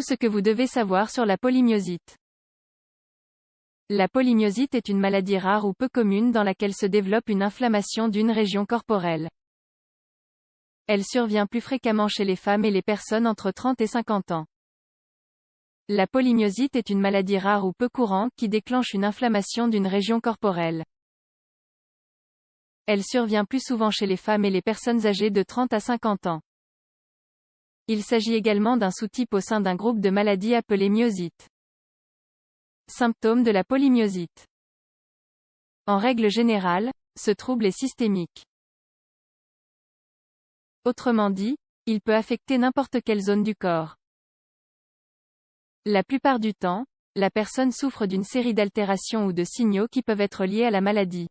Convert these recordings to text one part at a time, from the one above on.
ce que vous devez savoir sur la polymyosite. La polymyosite est une maladie rare ou peu commune dans laquelle se développe une inflammation d'une région corporelle. Elle survient plus fréquemment chez les femmes et les personnes entre 30 et 50 ans. La polymyosite est une maladie rare ou peu courante qui déclenche une inflammation d'une région corporelle. Elle survient plus souvent chez les femmes et les personnes âgées de 30 à 50 ans. Il s'agit également d'un sous-type au sein d'un groupe de maladies appelé myosite. Symptômes de la polymyosite. En règle générale, ce trouble est systémique. Autrement dit, il peut affecter n'importe quelle zone du corps. La plupart du temps, la personne souffre d'une série d'altérations ou de signaux qui peuvent être liés à la maladie.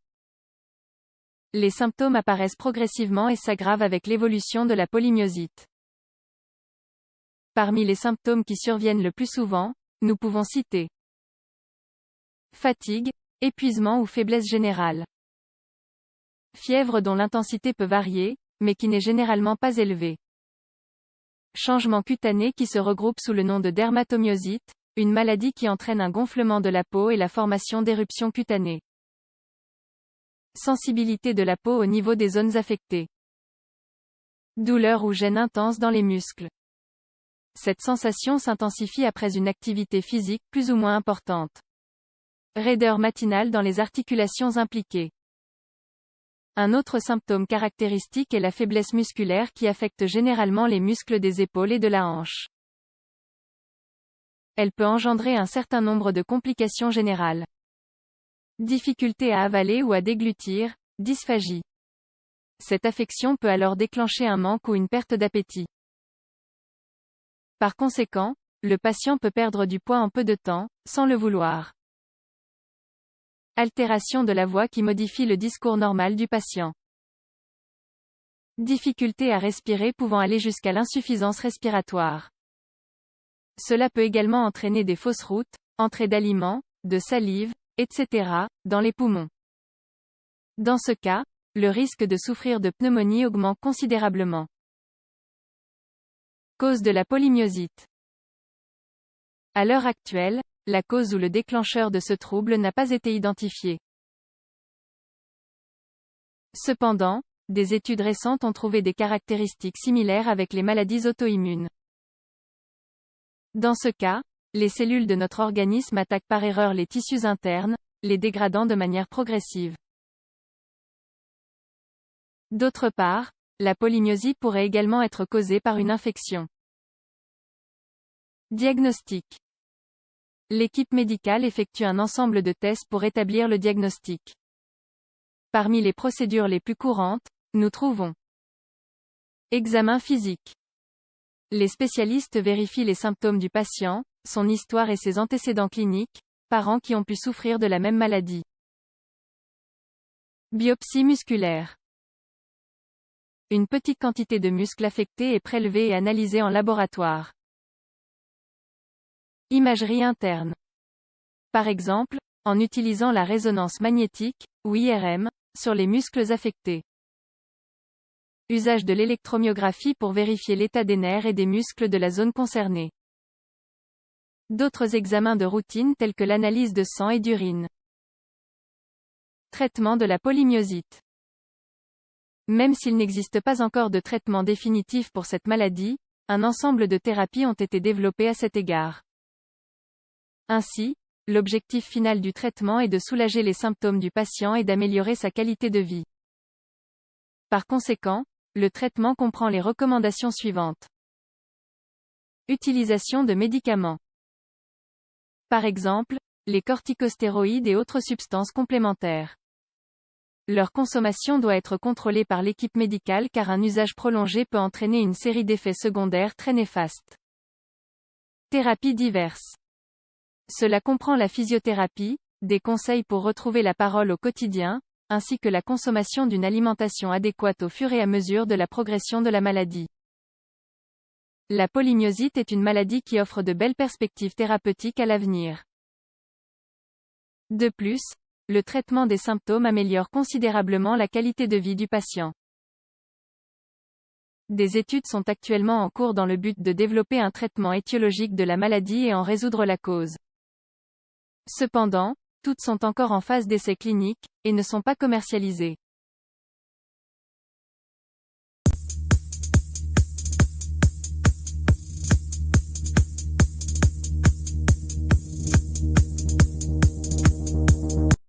Les symptômes apparaissent progressivement et s'aggravent avec l'évolution de la polymyosite. Parmi les symptômes qui surviennent le plus souvent, nous pouvons citer fatigue, épuisement ou faiblesse générale. Fièvre dont l'intensité peut varier, mais qui n'est généralement pas élevée. Changement cutané qui se regroupe sous le nom de dermatomyosite, une maladie qui entraîne un gonflement de la peau et la formation d'éruptions cutanées. Sensibilité de la peau au niveau des zones affectées. Douleur ou gêne intense dans les muscles. Cette sensation s'intensifie après une activité physique plus ou moins importante. Raideur matinale dans les articulations impliquées. Un autre symptôme caractéristique est la faiblesse musculaire qui affecte généralement les muscles des épaules et de la hanche. Elle peut engendrer un certain nombre de complications générales. Difficulté à avaler ou à déglutir, dysphagie. Cette affection peut alors déclencher un manque ou une perte d'appétit. Par conséquent, le patient peut perdre du poids en peu de temps, sans le vouloir. Altération de la voix qui modifie le discours normal du patient. Difficulté à respirer pouvant aller jusqu'à l'insuffisance respiratoire. Cela peut également entraîner des fausses routes, entrée d'aliments, de salive, etc., dans les poumons. Dans ce cas, le risque de souffrir de pneumonie augmente considérablement. Cause de la polymyosite. À l'heure actuelle, la cause ou le déclencheur de ce trouble n'a pas été identifié. Cependant, des études récentes ont trouvé des caractéristiques similaires avec les maladies auto-immunes. Dans ce cas, les cellules de notre organisme attaquent par erreur les tissus internes, les dégradant de manière progressive. D'autre part, la polymyosite pourrait également être causée par une infection. Diagnostic. L'équipe médicale effectue un ensemble de tests pour établir le diagnostic. Parmi les procédures les plus courantes, nous trouvons examen physique. Les spécialistes vérifient les symptômes du patient, son histoire et ses antécédents cliniques, parents qui ont pu souffrir de la même maladie. Biopsie musculaire. Une petite quantité de muscle affecté est prélevée et analysée en laboratoire. Imagerie interne. Par exemple, en utilisant la résonance magnétique, ou IRM, sur les muscles affectés. Usage de l'électromyographie pour vérifier l'état des nerfs et des muscles de la zone concernée. D'autres examens de routine tels que l'analyse de sang et d'urine. Traitement de la polymyosite. Même s'il n'existe pas encore de traitement définitif pour cette maladie, un ensemble de thérapies ont été développées à cet égard. Ainsi, l'objectif final du traitement est de soulager les symptômes du patient et d'améliorer sa qualité de vie. Par conséquent, le traitement comprend les recommandations suivantes. Utilisation de médicaments. Par exemple, les corticostéroïdes et autres substances complémentaires. Leur consommation doit être contrôlée par l'équipe médicale car un usage prolongé peut entraîner une série d'effets secondaires très néfastes. Thérapies diverses. Cela comprend la physiothérapie, des conseils pour retrouver la parole au quotidien, ainsi que la consommation d'une alimentation adéquate au fur et à mesure de la progression de la maladie. La polymyosite est une maladie qui offre de belles perspectives thérapeutiques à l'avenir. De plus, le traitement des symptômes améliore considérablement la qualité de vie du patient. Des études sont actuellement en cours dans le but de développer un traitement étiologique de la maladie et en résoudre la cause. Cependant, toutes sont encore en phase d'essai clinique, et ne sont pas commercialisées.